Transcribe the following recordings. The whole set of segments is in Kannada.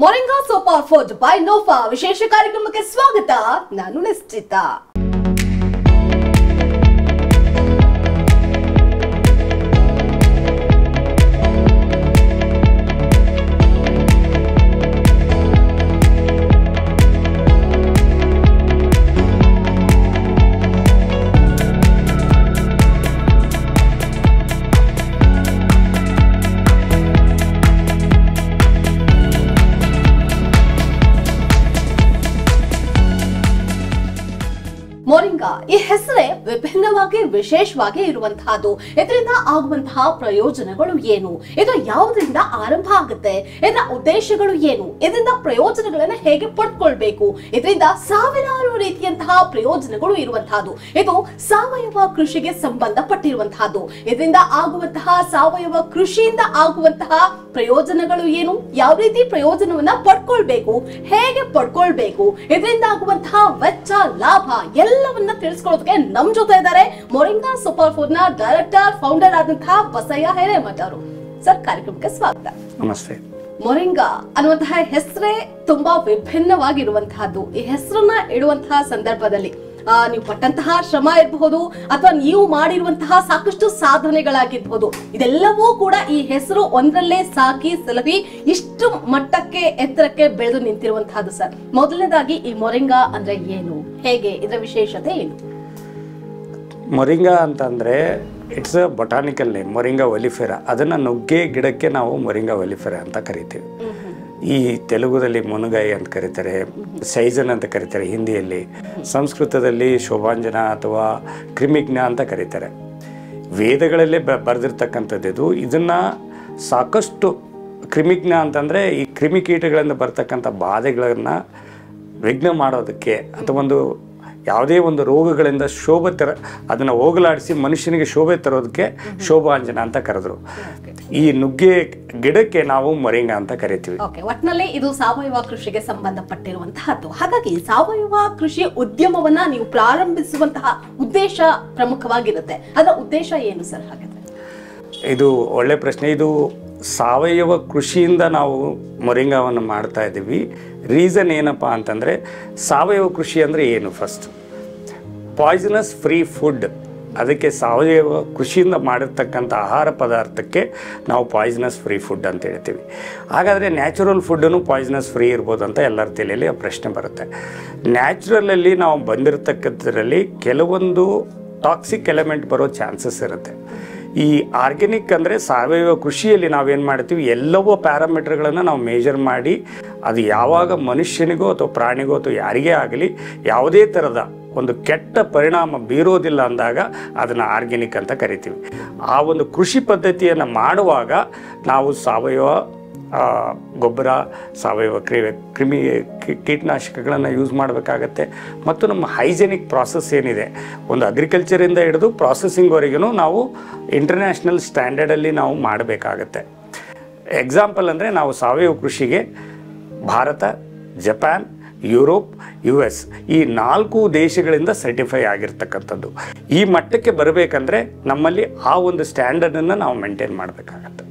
ಮೊರಿಂಗಾ ಸೂಪರ್ ಫುಡ್ ಬೈ ನೋಫಾ ವಿಶೇಷ ಕಾರ್ಯಕ್ರಮಕ್ಕೆ ಸ್ವಾಗತ. ನಾನು ನಿಶ್ಚಿತ. ಮೊರಿಂಗಾ ಈ ಹೆಸರೇ ವಿಭಿನ್ನವಾಗಿ ವಿಶೇಷವಾಗಿ ಇರುವಂತಹದ್ದು. ಇದರಿಂದ ಆಗುವಂತಹ ಪ್ರಯೋಜನಗಳು ಏನು, ಇದು ಯಾವುದರಿಂದ ಆರಂಭ ಆಗುತ್ತೆ, ಇದರ ಉದ್ದೇಶಗಳು ಏನು, ಇದರಿಂದ ಪ್ರಯೋಜನಗಳನ್ನ ಹೇಗೆ ಪಡ್ಕೊಳ್ಬೇಕು, ಇದರಿಂದ ಸಾವಿರಾರು ರೀತಿಯಂತಹ ಪ್ರಯೋಜನಗಳು ಇರುವಂತಹದ್ದು. ಇದು ಸಾವಯವ ಕೃಷಿಗೆ ಸಂಬಂಧಪಟ್ಟಿರುವಂತಹದ್ದು. ಇದರಿಂದ ಆಗುವಂತಹ ಸಾವಯವ ಕೃಷಿಯಿಂದ ಆಗುವಂತಹ ಪ್ರಯೋಜನಗಳು ಏನು, ಯಾವ ರೀತಿ ಪ್ರಯೋಜನವನ್ನ ಪಡ್ಕೊಳ್ಬೇಕು, ಹೇಗೆ ಪಡ್ಕೊಳ್ಬೇಕು, ಇದರಿಂದ ಆಗುವಂತಹ ವೆಚ್ಚ ಲಾಭ ಎಲ್ಲವನ್ನ ತಿಳಿಸ್ಕೊಳ್ಳೋದಕ್ಕೆ ನಮ್ ಜೊತೆ ಇದ್ದಾರೆ ಮೊರಿಂಗಾ ಸೂಪರ್ ಫುಡ್ ನ ಡೈರೆಕ್ಟರ್ ಫೌಂಡರ್ ಆದಂತಹ ಬಸಯ್ಯ ಹಿರೇಮಠ ಅವರು. ಸರ್, ಕಾರ್ಯಕ್ರಮಕ್ಕೆ ಸ್ವಾಗತ. ನಮಸ್ತೆ. ಮೊರಿಂಗಾ ಅನ್ನುವಂತಹ ಹೆಸರೇ ತುಂಬಾ ವಿಭಿನ್ನವಾಗಿರುವಂತಹದ್ದು. ಈ ಹೆಸರನ್ನ ಇಡುವಂತಹ ಸಂದರ್ಭದಲ್ಲಿ ನೀವು ಪಟ್ಟಂತಹ ಶ್ರಮ ಇರಬಹುದು ಅಥವಾ ನೀವು ಮಾಡಿರುವಂತಹ ಸಾಕಷ್ಟು ಸಾಧನೆಗಳಾಗಿರ್ಬಹುದು, ಇದೆಲ್ಲವೂ ಕೂಡ ಈ ಹೆಸರು ಒಂದರಲ್ಲೇ ಸಾಕಿ ಸಲಹಿ ಇಷ್ಟು ಮಟ್ಟಕ್ಕೆ ಎತ್ತರಕ್ಕೆ ಬೆಳೆದು ನಿಂತಿರುವಂತಹದ್ದು. ಸರ್, ಮೊದಲನೇದಾಗಿ ಈ ಮೊರಿಂಗಾ ಅಂದ್ರೆ ಏನು, ಹೇಗೆ, ಇದರ ವಿಶೇಷತೆ ಏನು? ಮೊರಿಂಗಾ ಅಂತಂದರೆ it's a botanical name, moringa oleifera. ಅದನ್ನು ನುಗ್ಗೆ ಗಿಡಕ್ಕೆ ನಾವು ಮೊರಿಂಗಾ ಒಲಿಫೆರಾ ಅಂತ ಕರಿತೀವಿ. ಈ ತೆಲುಗುದಲ್ಲಿ ಮುನುಗಾಯಿ ಅಂತ ಕರೀತಾರೆ, ಸೈಜನ್ ಅಂತ ಕರೀತಾರೆ ಹಿಂದಿಯಲ್ಲಿ, ಸಂಸ್ಕೃತದಲ್ಲಿ ಶೋಭಾಂಜನ ಅಥವಾ ಕ್ರಿಮಿಜ್ಞ ಅಂತ ಕರೀತಾರೆ. ವೇದಗಳಲ್ಲೇ ಬರೆದಿರ್ತಕ್ಕಂಥದ್ದು. ಇದನ್ನು ಸಾಕಷ್ಟು ಕ್ರಿಮಿಜ್ಞ ಅಂತಂದರೆ ಈ ಕ್ರಿಮಿಕೀಟಗಳಿಂದ ಬರ್ತಕ್ಕಂಥ ಬಾಧೆಗಳನ್ನು ವಿಘ್ನ ಮಾಡೋದಕ್ಕೆ ಅಥವಾ ಯಾವುದೇ ಒಂದು ರೋಗಗಳಿಂದ ಅದನ್ನು ಹೋಗಲಾಡಿಸಿ ಮನುಷ್ಯನಿಗೆ ಶೋಭೆ ತರೋದಕ್ಕೆ ಶೋಭಾಂಜನ ಅಂತ ಕರೆದ್ರು. ಈ ನುಗ್ಗೆ ಗಿಡಕ್ಕೆ ನಾವು ಮೊರಿಂಗಾ ಅಂತ ಕರಿತೀವಿ. ಒಟ್ಟಿನಲ್ಲಿ ಇದು ಸಾವಯವ ಕೃಷಿಗೆ ಸಂಬಂಧಪಟ್ಟಿರುವಂತಹದ್ದು. ಹಾಗಾಗಿ ಸಾವಯವ ಕೃಷಿ ಉದ್ಯಮವನ್ನ ನೀವು ಪ್ರಾರಂಭಿಸುವಂತಹ ಉದ್ದೇಶ ಪ್ರಮುಖವಾಗಿರುತ್ತೆ. ಅದರ ಉದ್ದೇಶ ಏನು ಸರ್? ಹಾಗಾದ್ರೆ ಇದು ಒಳ್ಳೆ ಪ್ರಶ್ನೆ. ಇದು ಸಾವಯವ ಕೃಷಿಯಿಂದ ನಾವು ಮೊರಿಂಗಾವನ್ನು ಮಾಡ್ತಾ ಇದ್ದೀವಿ. ರೀಸನ್ ಏನಪ್ಪ ಅಂತಂದರೆ, ಸಾವಯವ ಕೃಷಿ ಅಂದರೆ ಏನು? First poisonous free food. ಅದಕ್ಕೆ ಸಾವಯವ ಕೃಷಿಯಿಂದ ಮಾಡಿರ್ತಕ್ಕಂಥ ಆಹಾರ ಪದಾರ್ಥಕ್ಕೆ ನಾವು ಪಾಯ್ಸನಸ್ ಫ್ರೀ ಫುಡ್ ಅಂತ ಹೇಳ್ತೀವಿ. ಹಾಗಾದರೆ ನ್ಯಾಚುರಲ್ ಫುಡ್ಡೂ ಪಾಯ್ಸನಸ್ ಫ್ರೀ ಇರ್ಬೋದು ಅಂತ ಎಲ್ಲರ ತಲೆಯಲ್ಲಿ ಆ ಪ್ರಶ್ನೆ ಬರುತ್ತೆ. ನ್ಯಾಚುರಲಲ್ಲಿ ನಾವು ಬಂದಿರತಕ್ಕಂಥದ್ರಲ್ಲಿ ಕೆಲವೊಂದು ಟಾಕ್ಸಿಕ್ ಎಲಿಮೆಂಟ್ ಬರೋ ಚಾನ್ಸಸ್ ಇರುತ್ತೆ. ಈ ಆರ್ಗ್ಯಾನಿಕ್ ಅಂದರೆ ಸಾವಯವ ಕೃಷಿಯಲ್ಲಿ ನಾವೇನು ಮಾಡ್ತೀವಿ, ಎಲ್ಲವೂ ಪ್ಯಾರಾಮೀಟರ್ಗಳನ್ನು ನಾವು ಮೇಜರ್ ಮಾಡಿ ಅದು ಯಾವಾಗ ಮನುಷ್ಯನಿಗೋ ಅಥವಾ ಪ್ರಾಣಿಗೋ ಅಥವಾ ಯಾರಿಗೇ ಆಗಲಿ ಯಾವುದೇ ಥರದ ಒಂದು ಕೆಟ್ಟ ಪರಿಣಾಮ ಬೀರೋದಿಲ್ಲ ಅಂದಾಗ ಅದನ್ನು ಆರ್ಗ್ಯಾನಿಕ್ ಅಂತ ಕರಿತೀವಿ. ಆ ಒಂದು ಕೃಷಿ ಪದ್ಧತಿಯನ್ನು ಮಾಡುವಾಗ ನಾವು ಸಾವಯವ ಗೊಬ್ಬರ, ಸಾವಯವ ಕೀಟನಾಶಕಗಳನ್ನು ಯೂಸ್ ಮಾಡಬೇಕಾಗತ್ತೆ. ಮತ್ತು ನಮ್ಮ ಹೈಜೆನಿಕ್ ಪ್ರಾಸೆಸ್ ಏನಿದೆ, ಒಂದು ಅಗ್ರಿಕಲ್ಚರಿಂದ ಹಿಡಿದು ಪ್ರಾಸೆಸಿಂಗ್ವರೆಗೂ ನಾವು ಇಂಟರ್ನ್ಯಾಷನಲ್ ಸ್ಟ್ಯಾಂಡರ್ಡಲ್ಲಿ ನಾವು ಮಾಡಬೇಕಾಗತ್ತೆ. ಎಕ್ಸಾಂಪಲ್ ಅಂದರೆ ನಾವು ಸಾವಯವ ಕೃಷಿಗೆ ಭಾರತ, ಜಪಾನ್, ಯುರೋಪ್, US ಈ 4 ದೇಶಗಳಿಂದ ಸರ್ಟಿಫೈ ಆಗಿರ್ತಕ್ಕಂಥದ್ದು. ಈ ಮಟ್ಟಕ್ಕೆ ಬರಬೇಕಂದ್ರೆ ನಮ್ಮಲ್ಲಿ ಆ ಒಂದು ಸ್ಟ್ಯಾಂಡರ್ಡನ್ನು ನಾವು ಮೇಂಟೈನ್ ಮಾಡಬೇಕಾಗತ್ತೆ.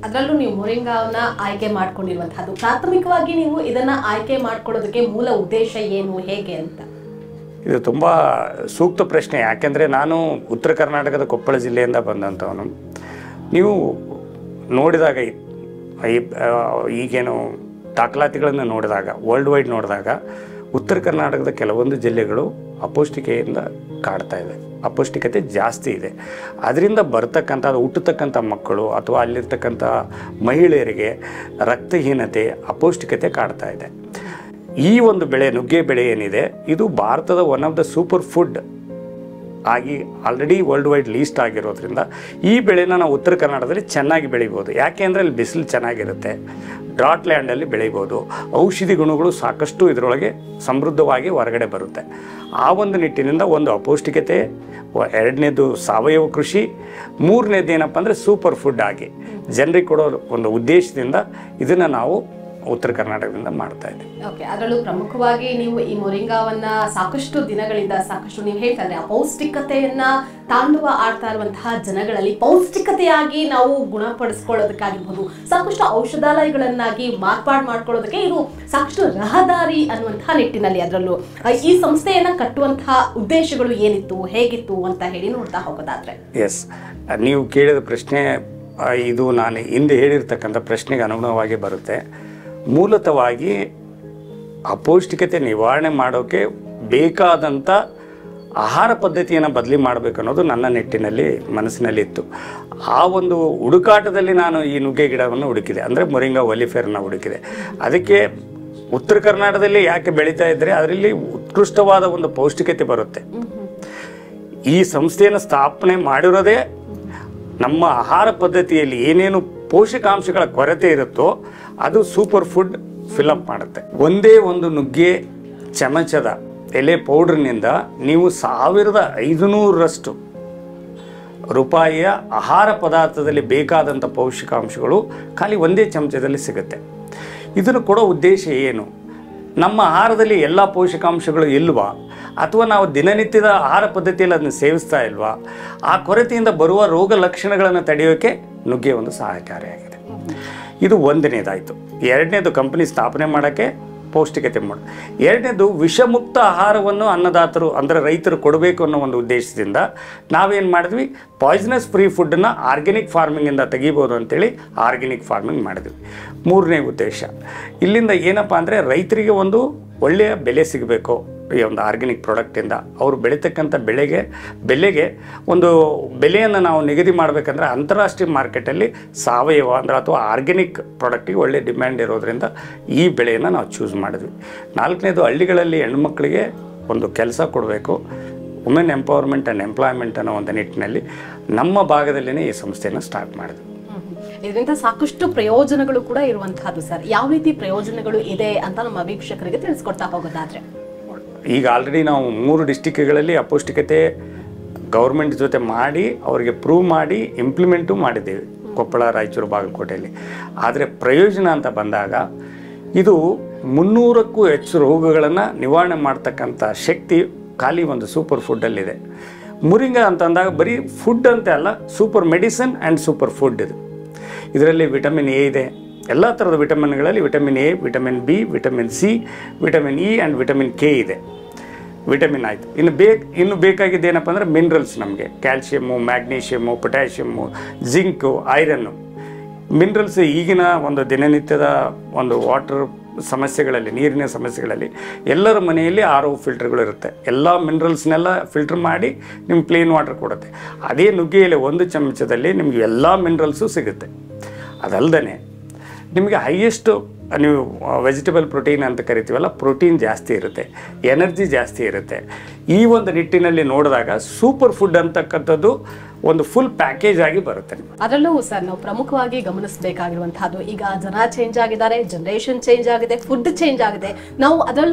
ಅದರಲ್ಲೂ ನೀವು ಮೊರಿಂಗಾವನ್ನ ಆಯ್ಕೆ ಮಾಡ್ಕೊಂಡಿರುವಂತಹದ್ದು, ಪ್ರಾಥಮಿಕವಾಗಿ ನೀವು ಇದನ್ನ ಆಯ್ಕೆ ಮಾಡ್ಕೊಳ್ಳೋದಕ್ಕೆ ಮೂಲ ಉದ್ದೇಶ ಏನು, ಹೇಗೆ ಅಂತ? ಇದು ತುಂಬ ಸೂಕ್ತ ಪ್ರಶ್ನೆ. ಯಾಕೆಂದರೆ ನಾನು ಉತ್ತರ ಕರ್ನಾಟಕದ ಕೊಪ್ಪಳ ಜಿಲ್ಲೆಯಿಂದ ಬಂದಂಥವನು. ನೀವು ನೋಡಿದಾಗ ಈಗೇನು ದಾಖಲಾತಿಗಳನ್ನು ನೋಡಿದಾಗ, ವರ್ಲ್ಡ್ ವೈಡ್ ನೋಡಿದಾಗ, ಉತ್ತರ ಕರ್ನಾಟಕದ ಕೆಲವೊಂದು ಜಿಲ್ಲೆಗಳು ಅಪೌಷ್ಟಿಕೆಯಿಂದ ಕಾಡ್ತಾ ಇದೆ, ಅಪೌಷ್ಟಿಕತೆ ಜಾಸ್ತಿ ಇದೆ. ಅದರಿಂದ ಹುಟ್ಟತಕ್ಕಂಥ ಮಕ್ಕಳು ಅಥವಾ ಅಲ್ಲಿರ್ತಕ್ಕಂಥ ಮಹಿಳೆಯರಿಗೆ ರಕ್ತಹೀನತೆ, ಅಪೌಷ್ಟಿಕತೆ ಕಾಡ್ತಾ ಇದೆ. ಈ ಒಂದು ಬೆಳೆ, ನುಗ್ಗೆ ಬೆಳೆ ಏನಿದೆ, ಇದು ಭಾರತದ one of the super food ಆಗಿ ಆಲ್ರೆಡಿ ವರ್ಲ್ಡ್ ವೈಡ್ ಲೀಸ್ಟ್ ಆಗಿರೋದ್ರಿಂದ ಈ ಬೆಳೆನ ನಾವು ಉತ್ತರ ಕರ್ನಾಟಕದಲ್ಲಿ ಚೆನ್ನಾಗಿ ಬೆಳಿಬೋದು. ಯಾಕೆ ಅಂದರೆ ಅಲ್ಲಿ ಬಿಸಿಲು ಚೆನ್ನಾಗಿರುತ್ತೆ, ಡ್ರಾಟ್ ಲ್ಯಾಂಡಲ್ಲಿ ಬೆಳಿಬೋದು. ಔಷಧಿ ಗುಣಗಳು ಸಾಕಷ್ಟು ಇದರೊಳಗೆ ಸಮೃದ್ಧವಾಗಿ ಹೊರಗಡೆ ಬರುತ್ತೆ. ಆ ಒಂದು ನಿಟ್ಟಿನಿಂದ ಒಂದು ಅಪೌಷ್ಟಿಕತೆ, ಎರಡನೇದು ಸಾವಯವ ಕೃಷಿ, ಮೂರನೇದು ಏನಪ್ಪ ಅಂದರೆ ಸೂಪರ್ ಫುಡ್ ಆಗಿ ಜನರಿಗೆ ಕೊಡೋ ಒಂದು ಉದ್ದೇಶದಿಂದ ಇದನ್ನು ನಾವು ಉತ್ತರ ಕರ್ನಾಟಕದಿಂದ ಮಾಡ್ತಾ ಇದ್ದೀವಿ. ಓಕೆ, ಅದರಲ್ಲೂ ಪ್ರಮುಖವಾಗಿ ನೀವು ಈ ಮೊರಿಂಗಾವನ್ನ ಸಾಕಷ್ಟು ದಿನಗಳಿಂದ ಸಾಕಷ್ಟು ನೀವು ಹೇಳ್ತಾರೆ ಅಪೌಷ್ಟಿಕತೆಯನ್ನ ತಾಂಡವ ಆಡ್ತಾ ಇರುವಂತಹ ಜನಗಳಲ್ಲಿ ಪೌಷ್ಟಿಕತೆಯಾಗಿ ನಾವು ಗುಣಪಡಿಸ್ಕೊಳ್ಳೋದಕ್ಕಾಗಿರ್ಬೋದು, ಸಾಕಷ್ಟು ಔಷಧಾಲಯಗಳನ್ನಾಗಿ ಮಾರ್ಪಾಡು ಮಾಡ್ಕೊಳ್ಳೋದಕ್ಕೆ ಇದು ಸಾಕಷ್ಟು ರಹದಾರಿ ಅನ್ನುವಂತಹ ನಿಟ್ಟಿನಲ್ಲಿ ಅದರಲ್ಲೂ ಈ ಸಂಸ್ಥೆಯನ್ನ ಕಟ್ಟುವಂತಹ ಉದ್ದೇಶಗಳು ಏನಿತ್ತು, ಹೇಗಿತ್ತು ಅಂತ ಹೇಳಿ ನೋಡ್ತಾ ಹೋಗೋದಾದ್ರೆ. ಎಸ್, ನೀವು ಕೇಳಿದ ಪ್ರಶ್ನೆ ಇದು ನಾನು ಹಿಂದೆ ಹೇಳಿರ್ತಕ್ಕಂಥ ಪ್ರಶ್ನೆಗೆ ಅನುಗುಣವಾಗಿ ಬರುತ್ತೆ. ಮೂಲತಃವಾಗಿ ಅಪೌಷ್ಟಿಕತೆ ನಿವಾರಣೆ ಮಾಡೋಕ್ಕೆ ಬೇಕಾದಂಥ ಆಹಾರ ಪದ್ಧತಿಯನ್ನು ಬದಲಿ ಮಾಡಬೇಕು ಅನ್ನೋದು ನನ್ನ ನಿಟ್ಟಿನಲ್ಲಿ ಮನಸ್ಸಿನಲ್ಲಿತ್ತು. ಆ ಒಂದು ಹುಡುಕಾಟದಲ್ಲಿ ನಾನು ಈ ನುಗ್ಗೆ ಗಿಡವನ್ನು ಹುಡುಕಿದೆ, ಅಂದರೆ ಮೊರಿಂಗಾ ಒಲಿಫೆರನ್ನ ಹುಡುಕಿದೆ. ಅದಕ್ಕೆ ಉತ್ತರ ಕರ್ನಾಟಕದಲ್ಲಿ ಯಾಕೆ ಬೆಳೀತಾ ಇದ್ದರೆ ಅದರಲ್ಲಿ ಉತ್ಕೃಷ್ಟವಾದ ಒಂದು ಪೌಷ್ಟಿಕತೆ ಬರುತ್ತೆ. ಈ ಸಂಸ್ಥೆಯನ್ನು ಸ್ಥಾಪನೆ ಮಾಡಿರೋದೇ ನಮ್ಮ ಆಹಾರ ಪದ್ಧತಿಯಲ್ಲಿ ಏನೇನು ಪೋಷಕಾಂಶಗಳ ಕೊರತೆ ಇರುತ್ತೋ ಅದು ಸೂಪರ್ ಫುಡ್ ಫಿಲಪ್ ಮಾಡುತ್ತೆ. ಒಂದೇ ಒಂದು ನುಗ್ಗೆ ಚಮಚದ ಎಲೆ ಪೌಡ್ರ್ನಿಂದ ನೀವು 1500ರಷ್ಟು ರೂಪಾಯಿಯ ಆಹಾರ ಪದಾರ್ಥದಲ್ಲಿ ಬೇಕಾದಂಥ ಪೌಷ್ಟಿಕಾಂಶಗಳು ಖಾಲಿ ಒಂದೇ ಚಮಚದಲ್ಲಿ ಸಿಗುತ್ತೆ. ಇದನ್ನು ಕೊಡೋ ಉದ್ದೇಶ ಏನು? ನಮ್ಮ ಆಹಾರದಲ್ಲಿ ಎಲ್ಲ ಪೋಷಕಾಂಶಗಳು ಇಲ್ವಾ, ಅಥವಾ ನಾವು ದಿನನಿತ್ಯದ ಆಹಾರ ಪದ್ಧತಿಯಲ್ಲಿ ಅದನ್ನು ಸೇವಿಸ್ತಾ ಇಲ್ವಾ? ಆ ಕೊರತೆಯಿಂದ ಬರುವ ರೋಗ ಲಕ್ಷಣಗಳನ್ನು ತಡೆಯೋಕ್ಕೆ ನುಗ್ಗೆ ಒಂದು ಸಹಾಯಕಾರಿಯಾಗಿದೆ. ಇದು ಒಂದನೇದಾಯಿತು. ಎರಡನೇದು ಕಂಪನಿ ಸ್ಥಾಪನೆ ಮಾಡೋಕ್ಕೆ ಪೌಷ್ಟಿಕತೆ ಮಾಡೋದು. ಎರಡನೇದು ವಿಷಮುಕ್ತ ಆಹಾರವನ್ನು ಅನ್ನದಾತರು ಅಂದರೆ ರೈತರು ಕೊಡಬೇಕು ಅನ್ನೋ ಒಂದು ಉದ್ದೇಶದಿಂದ ನಾವೇನು ಮಾಡಿದ್ವಿ, ಪಾಯ್ಸನಸ್ ಫ್ರೀ ಫುಡ್ಡನ್ನು ಆರ್ಗ್ಯಾನಿಕ್ ಫಾರ್ಮಿಂಗಿಂದ ತೆಗಿಬೋದು ಅಂತೇಳಿ ಆರ್ಗ್ಯಾನಿಕ್ ಫಾರ್ಮಿಂಗ್ ಮಾಡಿದ್ವಿ. ಮೂರನೇ ಉದ್ದೇಶ ಇಲ್ಲಿಂದ ಏನಪ್ಪ ಅಂದರೆ ರೈತರಿಗೆ ಒಂದು ಒಳ್ಳೆಯ ಬೆಲೆ ಸಿಗಬೇಕು. ಈ ಒಂದು ಆರ್ಗ್ಯಾನಿಕ್ ಪ್ರಾಡಕ್ಟಿಂದ ಅವರು ಬೆಳೀತಕ್ಕಂಥ ಬೆಲೆಗೆ ಒಂದು ಬೆಲೆಯನ್ನು ನಾವು ನಿಗದಿ ಮಾಡಬೇಕಂದ್ರೆ ಅಂತಾರಾಷ್ಟ್ರೀಯ ಮಾರ್ಕೆಟಲ್ಲಿ ಸಾವಯವ ಅಂದರೆ ಅಥವಾ ಆರ್ಗ್ಯಾನಿಕ್ ಪ್ರಾಡಕ್ಟಿಗೆ ಒಳ್ಳೆ ಡಿಮ್ಯಾಂಡ್ ಇರೋದ್ರಿಂದ ಈ ಬೆಳೆಯನ್ನು ನಾವು ಚೂಸ್ ಮಾಡಿದ್ವಿ. ನಾಲ್ಕನೇದು ಹಳ್ಳಿಗಳಲ್ಲಿ ಹೆಣ್ಮಕ್ಳಿಗೆ ಒಂದು ಕೆಲಸ ಕೊಡಬೇಕು, ವುಮೆನ್ ಎಂಪವರ್ಮೆಂಟ್ ಆ್ಯಂಡ್ ಎಂಪ್ಲಾಯ್ಮೆಂಟ್ ಅನ್ನೋ ಒಂದು ನಿಟ್ಟಿನಲ್ಲಿ ನಮ್ಮ ಭಾಗದಲ್ಲಿನೇ ಈ ಸಂಸ್ಥೆಯನ್ನು ಸ್ಟಾರ್ಟ್ ಮಾಡಿದ್ವಿ. ಇದರಿಂದ ಸಾಕಷ್ಟು ಪ್ರಯೋಜನಗಳು ಕೂಡ ಇರುವಂತಹದ್ದು ಸರ್. ಯಾವ ರೀತಿ ಪ್ರಯೋಜನಗಳು ಇದೆ ಅಂತ ನಮ್ಮ ವೀಕ್ಷಕರಿಗೆ ತಿಳಿಸ್ಕೊಡ್ತಾ ಹೋಗೋದಾದ್ರೆ, ಈಗ ಆಲ್ರೆಡಿ ನಾವು 3 ಡಿಸ್ಟಿಕ್ಗಳಲ್ಲಿ ಅಪೌಷ್ಟಿಕತೆ ಗೌರ್ಮೆಂಟ್ ಜೊತೆ ಮಾಡಿ ಅವರಿಗೆ ಪ್ರೂವ್ ಮಾಡಿ ಇಂಪ್ಲಿಮೆಂಟು ಮಾಡಿದ್ದೇವೆ, ಕೊಪ್ಪಳ, ರಾಯಚೂರು, ಬಾಗಲಕೋಟೆಯಲ್ಲಿ. ಆದರೆ ಪ್ರಯೋಜನ ಅಂತ ಬಂದಾಗ ಇದು 300ಕ್ಕೂ ಹೆಚ್ಚು ರೋಗಗಳನ್ನು ನಿವಾರಣೆ ಮಾಡ್ತಕ್ಕಂಥ ಶಕ್ತಿ ಖಾಲಿ ಒಂದು ಸೂಪರ್ ಫುಡ್ಡಲ್ಲಿದೆ. ಮೊರಿಂಗಾ ಅಂತಂದಾಗ ಬರೀ ಫುಡ್ ಅಂತ ಅಲ್ಲ, super medicine and super food ಇದು. ಇದರಲ್ಲಿ ವಿಟಮಿನ್ ಎ ಇದೆ, ಎಲ್ಲ ಥರದ ವಿಟಮಿನ್ಗಳಲ್ಲಿ vitamin A, vitamin B, vitamin C, vitamin E and vitamin K ಇದೆ. ವಿಟಮಿನ್ ಆಯಿತು. ಇನ್ನು ಬೇಕಾಗಿದ್ದು ಏನಪ್ಪ ಅಂದರೆ ಮಿನರಲ್ಸ್, ನಮಗೆ calcium, magnesium, potassium, zinc, iron. Minerals ಈಗಿನ ಒಂದು ದಿನನಿತ್ಯದ ಒಂದು ವಾಟರ್ ಸಮಸ್ಯೆಗಳಲ್ಲಿ, ನೀರಿನ ಸಮಸ್ಯೆಗಳಲ್ಲಿ ಎಲ್ಲರ ಮನೆಯಲ್ಲಿ RO ಫಿಲ್ಟರ್ಗಳು ಇರುತ್ತೆ. ಎಲ್ಲ ಮಿನರಲ್ಸ್ನೆಲ್ಲ ಫಿಲ್ಟರ್ ಮಾಡಿ ನಿಮ್ಗೆ ಪ್ಲೇನ್ ವಾಟರ್ ಕೊಡುತ್ತೆ. ಅದೇ ನುಗ್ಗೆಯಲ್ಲಿ ಒಂದು ಚಮಚದಲ್ಲಿ ನಿಮಗೆ ಎಲ್ಲ ಮಿನರಲ್ಸು ಸಿಗುತ್ತೆ. ಅದಲ್ಲದೆ ನಿಮಗೆ ಹೈಯೆಸ್ಟು ನೀವು ವೆಜಿಟೇಬಲ್ ಪ್ರೋಟೀನ್ ಅಂತ ಕರಿತೀವಲ್ಲ, ಪ್ರೋಟೀನ್ ಜಾಸ್ತಿ ಇರುತ್ತೆ, ಎನರ್ಜಿ ಜಾಸ್ತಿ ಇರುತ್ತೆ. ಈ ಒಂದು ನಿಟ್ಟಿನಲ್ಲಿ ನೋಡಿದಾಗ ಸೂಪರ್ ಫುಡ್ ಅಂತಕ್ಕಂಥದ್ದು ಒಂದು ಫುಲ್ ಪ್ಯಾಕೇಜ್ ಆಗಿ ಬರುತ್ತೆ. ಅದರಲ್ಲೂ ಸರ್ ನಾವು ಪ್ರಮುಖವಾಗಿ ಗಮನಿಸಬೇಕಾಗಿರುವಂತಹದ್ದು, ಈಗ ಜನ ಚೇಂಜ್ ಆಗಿದ್ದಾರೆ, ಜನರೇಷನ್ ಚೇಂಜ್ ಆಗಿದೆ, ಫುಡ್ ಚೇಂಜ್ ಆಗಿದೆ. ನಾವು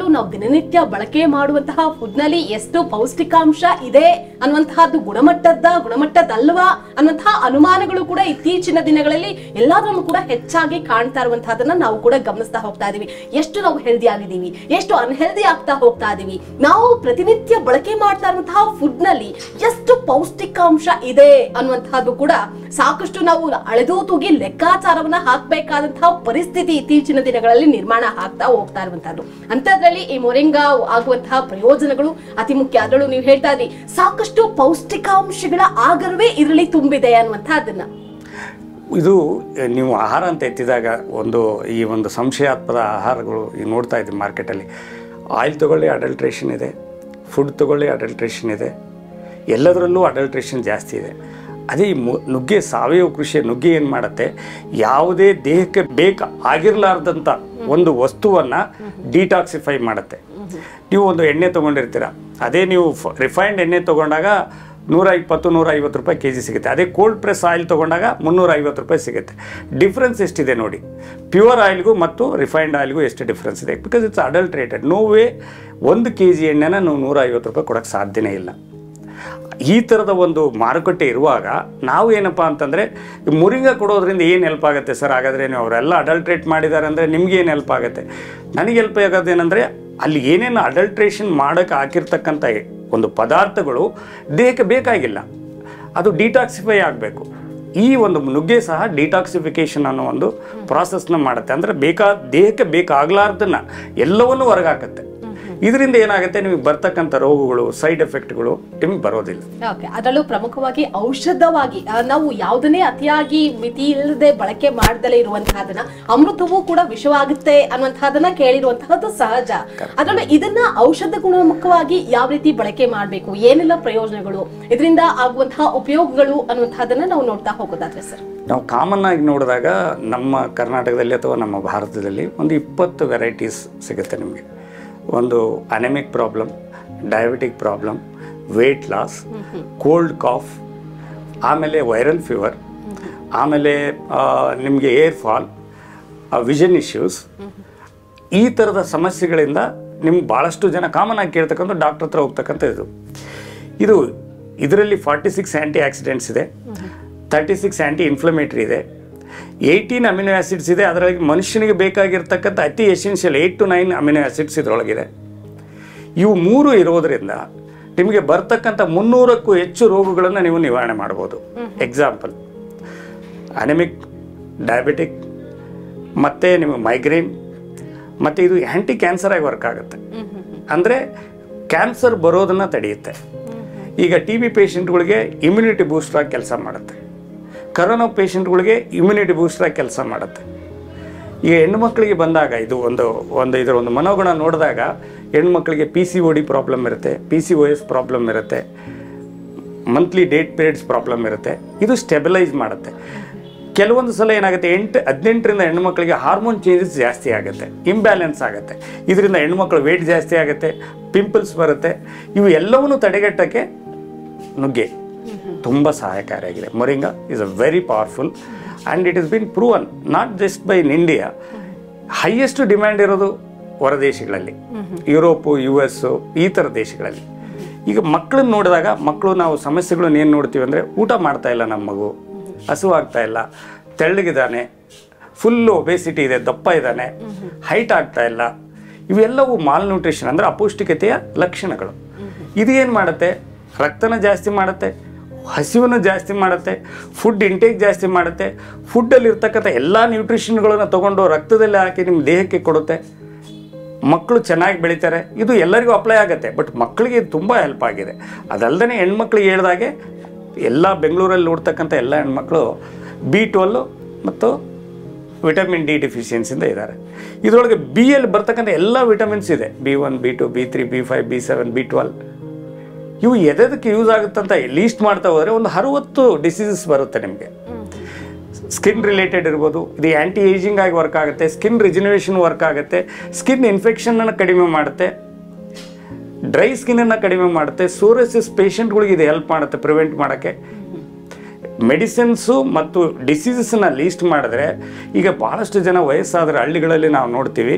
ದಿನನಿತ್ಯ ಬಳಕೆ ಮಾಡುವಂತಹ ಫುಡ್ ನಲ್ಲಿ ಎಷ್ಟು ಪೌಷ್ಟಿಕಾಂಶ ಇದೆ ಅನ್ನುವಂತಹದ್ದು ಗುಣಮಟ್ಟದಲ್ವಾ ಅನ್ನುವಂತಹ ಅನುಮಾನಗಳು ಕೂಡ ಇತ್ತೀಚಿನ ದಿನಗಳಲ್ಲಿ ಎಲ್ಲಾದ್ರಲ್ಲೂ ಕೂಡ ಹೆಚ್ಚಾಗಿ ಕಾಣ್ತಾ ಇರುವಂತಹದನ್ನ ನಾವು ಕೂಡ ಗಮನಿಸ್ತಾ ಹೋಗ್ತಾ ಇದೀವಿ. ಎಷ್ಟು ನಾವು ಹೆಲ್ದಿ ಆಗಿದ್ದೀವಿ, ಎಷ್ಟು ಅನ್ಹೆಲ್ದಿ ಆಗ್ತಾ ಹೋಗ್ತಾ ಇದೀವಿ. ನಾವು ಪ್ರತಿನಿತ್ಯ ಬಳಕೆ ಮಾಡ್ತಾ ಇರುವಂತಹ ಫುಡ್ ನಲ್ಲಿ ಎಷ್ಟು ಪೌಷ್ಟಿಕಾಂಶ ಇದೆ ಅನ್ನುವಂತಹದ್ದು ಕೂಡ ಸಾಕಷ್ಟು ನಾವು ಅಳೆದು ತೂಗಿ ಲೆಕ್ಕಾಚಾರವನ್ನ ಹಾಕಬೇಕಾದಂತಹ ಪರಿಸ್ಥಿತಿ ಇತ್ತೀಚಿನ ದಿನಗಳಲ್ಲಿ ನಿರ್ಮಾಣ ಆಗ್ತಾ ಹೋಗ್ತಾ ಇರುವಂತಹದ್ದು. ಅಂತದ್ರಲ್ಲಿ ಈ ಮೊರಿಂಗಾ ಆಗುವಂತಹ ಪ್ರಯೋಜನಗಳು ಅತಿ ಮುಖ್ಯ. ಅದರಲ್ಲೂ ನೀವು ಹೇಳ್ತಾ ಇದ್ರಿ ಸಾಕಷ್ಟು ಪೌಷ್ಟಿಕಾಂಶಗಳ ಆಗರವೇ ಇದರಲ್ಲಿ ತುಂಬಿದೆ ಅನ್ನುವಂತಹದನ್ನ. ಇದು ನೀವು ಆಹಾರ ಅಂತ ಎತ್ತಿದಾಗ ಈ ಒಂದು ಸಂಶಯಾಸ್ಪದ ಆಹಾರಗಳು ಈಗ ನೋಡ್ತಾ ಇದ್ದೀವಿ ಮಾರ್ಕೆಟಲ್ಲಿ. ಆಯಿಲ್ ತೊಗೊಳ್ಳಿ ಅಡಲ್ಟ್ರೇಷನ್ ಇದೆ, ಫುಡ್ ತೊಗೊಳ್ಳಿ ಅಡಲ್ಟ್ರೇಷನ್ ಇದೆ, ಎಲ್ಲದರಲ್ಲೂ ಅಡಲ್ಟ್ರೇಷನ್ ಜಾಸ್ತಿ ಇದೆ. ಅದೇ ಈ ನುಗ್ಗೆ ಸಾವಯವ ಕೃಷಿಯ ನುಗ್ಗೆ ಏನು ಮಾಡುತ್ತೆ, ಯಾವುದೇ ದೇಹಕ್ಕೆ ಆಗಿರಲಾರ್ದಂಥ ಒಂದು ವಸ್ತುವನ್ನು ಡಿಟಾಕ್ಸಿಫೈ ಮಾಡುತ್ತೆ. ನೀವು ಒಂದು ಎಣ್ಣೆ ತೊಗೊಂಡಿರ್ತೀರ, ಅದೇ ನೀವು ರಿಫೈನ್ಡ್ ಎಣ್ಣೆ ತೊಗೊಂಡಾಗ 120-150 ರೂಪಾಯಿ ಕೆಜಿ ಸಿಗುತ್ತೆ. ಅದೇ ಕೋಲ್ಡ್ ಪ್ರೆಸ್ ಆಯಿಲ್ ತೊಗೊಂಡಾಗ 350 ರೂಪಾಯಿ ಸಿಗುತ್ತೆ. ಡಿಫ್ರೆನ್ಸ್ ಎಷ್ಟಿದೆ ನೋಡಿ, ಪ್ಯೂರ್ ಆಯಿಲ್ಗೂ ಮತ್ತು ರಿಫೈನ್ಡ್ ಆಯಿಲ್ಗೂ ಎಷ್ಟು ಡಿಫ್ರೆನ್ಸ್ ಇದೆ. Because it's adulterated. No way 1 kg ಎಣ್ಣೆನ ನೀವು 150 ರೂಪಾಯಿ ಕೊಡೋಕ್ಕೆ ಸಾಧ್ಯನೇ ಇಲ್ಲ. ಈ ಥರದ ಒಂದು ಮಾರುಕಟ್ಟೆ ಇರುವಾಗ ನಾವು ಏನಪ್ಪ ಅಂತಂದರೆ ಮುರಿಂಗ ಕೊಡೋದ್ರಿಂದ ಏನು ಹೆಲ್ಪ್ ಆಗುತ್ತೆ ಸರ್? ಹಾಗಾದರೆ ನೀವು ಅವರೆಲ್ಲ ಅಡಲ್ಟ್ರೇಟ್ ಮಾಡಿದ್ದಾರೆ ಅಂದರೆ ನಿಮ್ಗೆ ಏನು ಹೆಲ್ಪ್ ಆಗುತ್ತೆ? ನನಗೆ ಹೆಲ್ಪ್ ಆಗೋದೇನೆಂದರೆ ಅಲ್ಲಿ ಏನೇನು ಅಡಲ್ಟ್ರೇಷನ್ ಮಾಡೋಕ್ಕೆ ಹಾಕಿರ್ತಕ್ಕಂಥ ಒಂದು ಪದಾರ್ಥಗಳು ದೇಹಕ್ಕೆ ಬೇಕಾಗಿಲ್ಲ, ಅದು ಡಿಟಾಕ್ಸಿಫೈ ಆಗಬೇಕು. ಈ ಒಂದು ನುಗ್ಗೆ ಸಹ ಡಿಟಾಕ್ಸಿಫಿಕೇಷನ್ ಅನ್ನೋ ಒಂದು ಪ್ರಾಸೆಸ್ನ ಮಾಡುತ್ತೆ. ಅಂದರೆ ದೇಹಕ್ಕೆ ಬೇಕಾಗಲಾರ್ದನ್ನ ಎಲ್ಲವನ್ನೂ ಹೊರಗಾಕತ್ತೆ. ಇದರಿಂದ ಏನಾಗುತ್ತೆ, ನಿಮಗೆ ಬರ್ತಕ್ಕಂಥ ರೋಗಗಳು, ಸೈಡ್ ಎಫೆಕ್ಟ್ಗಳು ನಿಮಗೆ ಬರೋದಿಲ್ಲ. ಅದರಲ್ಲೂ ಪ್ರಮುಖವಾಗಿ ಔಷಧವಾಗಿ ನಾವು ಯಾವುದನ್ನೇ ಅತಿಯಾಗಿ ಮಿತಿ ಇಲ್ಲದೆ ಬಳಕೆ ಮಾಡದಲೇ ಇರುವಂತಹದನ್ನ, ಅಮೃತವೂ ಕೂಡ ವಿಷವಾಗುತ್ತೆ ಅನ್ನುವಂತಹದನ್ನ ಕೇಳಿರುವಂತಹದ್ದು ಸಹಜ. ಅದರಲ್ಲೂ ಇದನ್ನ ಔಷಧ ಗುಣಮುಖವಾಗಿ ಯಾವ ರೀತಿ ಬಳಕೆ ಮಾಡಬೇಕು, ಏನೆಲ್ಲ ಪ್ರಯೋಜನಗಳು, ಇದರಿಂದ ಆಗುವಂತಹ ಉಪಯೋಗಗಳು ಅನ್ನುವಂತಹದನ್ನ ನಾವು ನೋಡ್ತಾ ಹೋಗೋದಾದ್ರೆ ಸರ್, ನಾವು ಕಾಮನ್ ಆಗಿ ನೋಡಿದಾಗ ನಮ್ಮ ಕರ್ನಾಟಕದಲ್ಲಿ ಅಥವಾ ನಮ್ಮ ಭಾರತದಲ್ಲಿ ಒಂದು 20 ವೆರೈಟೀಸ್ ಸಿಗುತ್ತೆ ನಿಮಗೆ. ಒಂದು ಅನೆಮಿಕ್ problem, diabetic problem, weight loss, cold calf, ಆಮೇಲೆ ವೈರಲ್ ಫೀವರ್, ಆಮೇಲೆ ನಿಮಗೆ ಏರ್ ಫಾಲ್, ವಿಷನ್ ಇಶ್ಯೂಸ್, ಈ ಥರದ ಸಮಸ್ಯೆಗಳಿಂದ ನಿಮ್ಗೆ ಭಾಳಷ್ಟು ಜನ ಕಾಮನ್ ಆಗಿ ಕೇಳ್ತಕ್ಕಂಥ ಡಾಕ್ಟರ್ ಹತ್ರ ಹೋಗ್ತಕ್ಕಂಥ ಇದರಲ್ಲಿ 46 ಆ್ಯಂಟಿ ಆಕ್ಸಿಡೆಂಟ್ಸ್ ಇದೆ, 36 ಆ್ಯಂಟಿ ಇನ್ಫ್ಲಮೇಟ್ರಿ ಇದೆ, 18 ಅಮಿನೋ ಆ್ಯಸಿಡ್ಸ್ ಇದೆ. ಅದರಲ್ಲಿ ಮನುಷ್ಯನಿಗೆ ಬೇಕಾಗಿರ್ತಕ್ಕಂಥ ಅತಿ ಎಸೆನ್ಷಿಯಲ್ 8 to 9 ಅಮಿನೋ ಆ್ಯಸಿಡ್ಸ್ ಇದರೊಳಗಿದೆ. ಇವು 3 ಇರೋದರಿಂದ ನಿಮಗೆ ಬರ್ತಕ್ಕಂಥ 300ಕ್ಕೂ ಹೆಚ್ಚು ರೋಗಗಳನ್ನು ನೀವು ನಿವಾರಣೆ ಮಾಡ್ಬೋದು. ಎಕ್ಸಾಂಪಲ್, ಅನೆಮಿಕ್, ಡಯಾಬಿಟಿಕ್, ಮತ್ತು ನಿಮಗೆ ಮೈಗ್ರೇನ್, ಮತ್ತು ಇದು ಆ್ಯಂಟಿ ಕ್ಯಾನ್ಸರ್ ಆಗಿ ವರ್ಕ್ ಆಗುತ್ತೆ. ಅಂದರೆ ಕ್ಯಾನ್ಸರ್ ಬರೋದನ್ನು ತಡೆಯುತ್ತೆ. ಈಗ TB ಪೇಷಂಟ್ಗಳಿಗೆ ಇಮ್ಯುನಿಟಿ ಬೂಸ್ಟ್ರಾಗಿ ಕೆಲಸ ಮಾಡುತ್ತೆ. ಕರೋನಾ ಪೇಷಂಟ್ಗಳಿಗೆ ಇಮ್ಯುನಿಟಿ ಬೂಸ್ಟ್ರಾಗಿ ಕೆಲಸ ಮಾಡುತ್ತೆ. ಈಗ ಹೆಣ್ಣುಮಕ್ಕಳಿಗೆ ಬಂದಾಗ ಇದು ಇದರ ಒಂದು ಮನೋಗುಣ ನೋಡಿದಾಗ ಹೆಣ್ಮಕ್ಳಿಗೆ PCOD ಪ್ರಾಬ್ಲಮ್ ಇರುತ್ತೆ, PCOS ಪ್ರಾಬ್ಲಮ್ ಇರುತ್ತೆ, ಮಂತ್ಲಿ ಡೇಟ್ ಪೀರಿಯಡ್ಸ್ ಪ್ರಾಬ್ಲಮ್ ಇರುತ್ತೆ. ಇದು ಸ್ಟೆಬಿಲೈಸ್ ಮಾಡುತ್ತೆ. ಕೆಲವೊಂದು ಸಲ ಏನಾಗುತ್ತೆ, 18ರಿಂದ ಹೆಣ್ಮಕ್ಳಿಗೆ ಹಾರ್ಮೋನ್ ಚೇಂಜಸ್ ಜಾಸ್ತಿ ಆಗುತ್ತೆ, ಇಂಬ್ಯಾಲೆನ್ಸ್ ಆಗುತ್ತೆ. ಇದರಿಂದ ಹೆಣ್ಮಕ್ಳು ವೇಟ್ ಜಾಸ್ತಿ ಆಗುತ್ತೆ, ಪಿಂಪಲ್ಸ್ ಬರುತ್ತೆ. ಇವು ಎಲ್ಲವನ್ನೂ ತಡೆಗಟ್ಟಕ್ಕೆ ನುಗ್ಗೆ ತುಂಬ ಸಹಾಯಕಾರಿಯಾಗಿದೆ. Moringa is a very powerful and it is been proven not just by in India. Highest demand ಇರೋದು ಹೊರದೇಶಗಳಲ್ಲಿ, ಯುರೋಪು, US ಈ ಥರ ದೇಶಗಳಲ್ಲಿ. ಈಗ ಮಕ್ಕಳನ್ನ ನೋಡಿದಾಗ ನಾವು ಸಮಸ್ಯೆಗಳನ್ನ ಏನು ನೋಡ್ತೀವಿ ಅಂದರೆ, ಊಟ ಮಾಡ್ತಾ ಇಲ್ಲ ನಮ್ಮ ಮಗು, ಹಸುವಾಗ್ತಾ ಇಲ್ಲ, ತೆಳ್ಳಗಿದ್ದಾನೆ, ಫುಲ್ಲು ಒಬೇಸಿಟಿ ಇದೆ, ದಪ್ಪ ಇದ್ದಾನೆ, ಹೈಟ್ ಆಗ್ತಾ ಇಲ್ಲ. ಇವೆಲ್ಲವೂ ಮಾಲ್ ನ್ಯೂಟ್ರಿಷನ್ ಅಂದರೆ ಅಪೌಷ್ಟಿಕತೆಯ ಲಕ್ಷಣಗಳು. ಇದು ಏನು ಮಾಡುತ್ತೆ, ರಕ್ತನ ಜಾಸ್ತಿ ಮಾಡುತ್ತೆ, ಹಸಿವನ್ನು ಜಾಸ್ತಿ ಮಾಡುತ್ತೆ, ಫುಡ್ ಇಂಟೇಕ್ ಜಾಸ್ತಿ ಮಾಡುತ್ತೆ. ಫುಡ್ಡಲ್ಲಿ ಇರ್ತಕ್ಕಂಥ ಎಲ್ಲ ನ್ಯೂಟ್ರಿಷನ್ಗಳನ್ನು ತೊಗೊಂಡು ರಕ್ತದಲ್ಲಿ ಹಾಕಿ ನಿಮ್ಮ ದೇಹಕ್ಕೆ ಕೊಡುತ್ತೆ. ಮಕ್ಕಳು ಚೆನ್ನಾಗಿ ಬೆಳೀತಾರೆ. ಇದು ಎಲ್ಲರಿಗೂ ಅಪ್ಲೈ ಆಗುತ್ತೆ, ಬಟ್ ಮಕ್ಕಳಿಗೆ ಇದು ತುಂಬ ಹೆಲ್ಪ್ ಆಗಿದೆ. ಅದಲ್ಲದೆ ಹೆಣ್ಮಕ್ಳಿಗೆ ಹೇಳಿದಾಗೆ ಎಲ್ಲ ಬೆಂಗಳೂರಲ್ಲಿ ನೋಡ್ತಕ್ಕಂಥ ಎಲ್ಲ ಹೆಣ್ಮಕ್ಳು B12 ಮತ್ತು ವಿಟಮಿನ್ D ಡಿಫಿಷಿಯನ್ಸಿಂದ ಇದ್ದಾರೆ. ಇದರೊಳಗೆ B ಯಲ್ಲಿ ಬರ್ತಕ್ಕಂಥ ಎಲ್ಲ ವಿಟಮಿನ್ಸ್ ಇದೆ, B1, B2, B3, B5, B7, B12. ಇವು ಎದಕ್ಕೆ ಯೂಸ್ ಆಗುತ್ತಂತ ಲೀಸ್ಟ್ ಮಾಡ್ತಾ ಹೋದರೆ ಒಂದು 60 ಡಿಸೀಸಸ್ ಬರುತ್ತೆ ನಿಮಗೆ. ಸ್ಕಿನ್ ರಿಲೇಟೆಡ್ ಇರ್ಬೋದು, ಇದು ಆ್ಯಂಟಿ ಏಜಿಂಗ್ ಆಗಿ ವರ್ಕ್ ಆಗುತ್ತೆ, ಸ್ಕಿನ್ ರಿಜಿನರೇಷನ್ ವರ್ಕ್ ಆಗುತ್ತೆ, ಸ್ಕಿನ್ ಇನ್ಫೆಕ್ಷನನ್ನು ಕಡಿಮೆ ಮಾಡುತ್ತೆ, ಡ್ರೈ ಸ್ಕಿನ್ನನ್ನು ಕಡಿಮೆ ಮಾಡುತ್ತೆ, ಸೋರಿಯಾಸಿಸ್ ಪೇಷಂಟ್ಗಳಿಗೆ ಇದು ಹೆಲ್ಪ್ ಮಾಡುತ್ತೆ ಪ್ರಿವೆಂಟ್ ಮಾಡೋಕ್ಕೆ. ಮೆಡಿಸಿನ್ಸು ಮತ್ತು ಡಿಸೀಸಸ್ನ ಲೀಸ್ಟ್ ಮಾಡಿದ್ರೆ, ಈಗ ಭಾಳಷ್ಟು ಜನ ವಯಸ್ಸಾದರೆ ಹಳ್ಳಿಗಳಲ್ಲಿ ನಾವು ನೋಡ್ತೀವಿ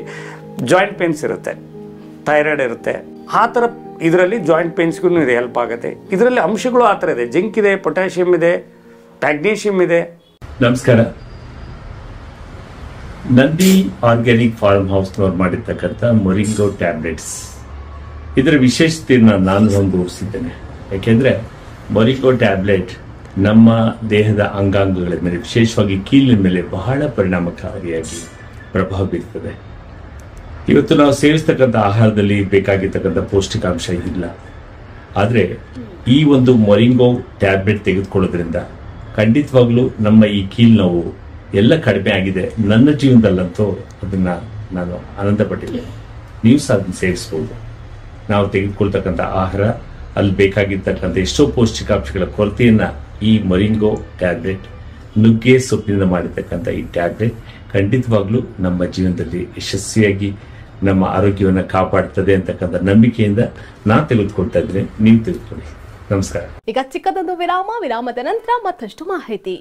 ಜಾಯಿಂಟ್ ಪೇನ್ಸ್ ಇರುತ್ತೆ, ಥೈರಾಯ್ಡ್ ಇರುತ್ತೆ. ಆ ಥರ ಇದರಲ್ಲಿ ಜಾಯಿಂಟ್ ಪೇನ್ಸ್ಗೂ ಇದು ಹೆಲ್ಪ್ ಆಗುತ್ತೆ. ಇದರಲ್ಲಿ ಅಂಶಗಳು ಆ ಥರ ಇದೆ, ಜಿಂಕ್ ಇದೆ, ಪೊಟ್ಯಾಷಿಯಮ್ ಇದೆ, ಮ್ಯಾಗ್ನೀಷಿಯಮ್ ಇದೆ. ನಮಸ್ಕಾರ. ನಂದಿ ಆರ್ಗ್ಯಾನಿಕ್ ಫಾರ್ಮ್ ಹೌಸ್ನವ್ರು ಮಾಡಿರ್ತಕ್ಕಂಥ ಮೊರಿಂಗೋ ಟ್ಯಾಬ್ಲೆಟ್ಸ್, ಇದರ ವಿಶೇಷತೆಯನ್ನು ನಾನು ಹೊಂದಿದ್ದೇನೆ. ಯಾಕೆಂದರೆ ಮೊರಿಂಗೋ ಟ್ಯಾಬ್ಲೆಟ್ ನಮ್ಮ ದೇಹದ ಅಂಗಾಂಗಗಳ ಮೇಲೆ, ವಿಶೇಷವಾಗಿ ಕೀಲಿನ ಮೇಲೆ ಬಹಳ ಪರಿಣಾಮಕಾರಿಯಾಗಿ ಪ್ರಭಾವ ಬೀರ್ತದೆ. ಇವತ್ತು ನಾವು ಸೇವಿಸ್ತಕ್ಕಂಥ ಆಹಾರದಲ್ಲಿ ಬೇಕಾಗಿರ್ತಕ್ಕಂಥ ಪೌಷ್ಟಿಕಾಂಶ ಇಲ್ಲ. ಆದರೆ ಈ ಒಂದು ಮೊರಿಂಗೋ ಟ್ಯಾಬ್ಲೆಟ್ ತೆಗೆದುಕೊಳ್ಳೋದ್ರಿಂದ ಖಂಡಿತವಾಗ್ಲೂ ನಮ್ಮ ಈ ಕೀಲು ನೋವು ಎಲ್ಲ ಕಡಿಮೆ ಆಗಿದೆ. ನನ್ನ ಜೀವನದಲ್ಲಂತೂ ಅದನ್ನು ನಾನು ಆನಂದ ಪಟ್ಟಿದ್ದೇನೆ. ನೀವು ಸಹ ಅದನ್ನು ಸೇವಿಸ್ಬೋದು. ನಾವು ತೆಗೆದುಕೊಳ್ತಕ್ಕಂಥ ಆಹಾರ ಅಲ್ಲಿ ಬೇಕಾಗಿರ್ತಕ್ಕಂಥ ಎಷ್ಟೋ ಪೌಷ್ಟಿಕಾಂಶಗಳ ಕೊರತೆಯನ್ನು ಈ ಮೊರಿಂಗೋ ಟ್ಯಾಬ್ಲೆಟ್, ನುಗ್ಗೆ ಸೊಪ್ಪಿನಿಂದ ಮಾಡಿರ್ತಕ್ಕಂಥ ಈ ಟ್ಯಾಬ್ಲೆಟ್ ಖಂಡಿತವಾಗ್ಲೂ ನಮ್ಮ ಜೀವನದಲ್ಲಿ ಯಶಸ್ವಿಯಾಗಿ ನಮ್ಮ ಆರೋಗ್ಯವನ್ನು ಕಾಪಾಡ್ತದೆ ಅಂತಕ್ಕಂಥ ನಂಬಿಕೆಯಿಂದ ನಾನು ತೆಗೆದುಕೊಳ್ತಾ ಇದ್ರೆ ನೀವು ತೆಗೆದುಕೊಳ್ಳಿ. ನಮಸ್ಕಾರ. ಈಗ ಚಿಕ್ಕದೊಂದು ವಿರಾಮದ ನಂತರ ಮತ್ತಷ್ಟು ಮಾಹಿತಿ.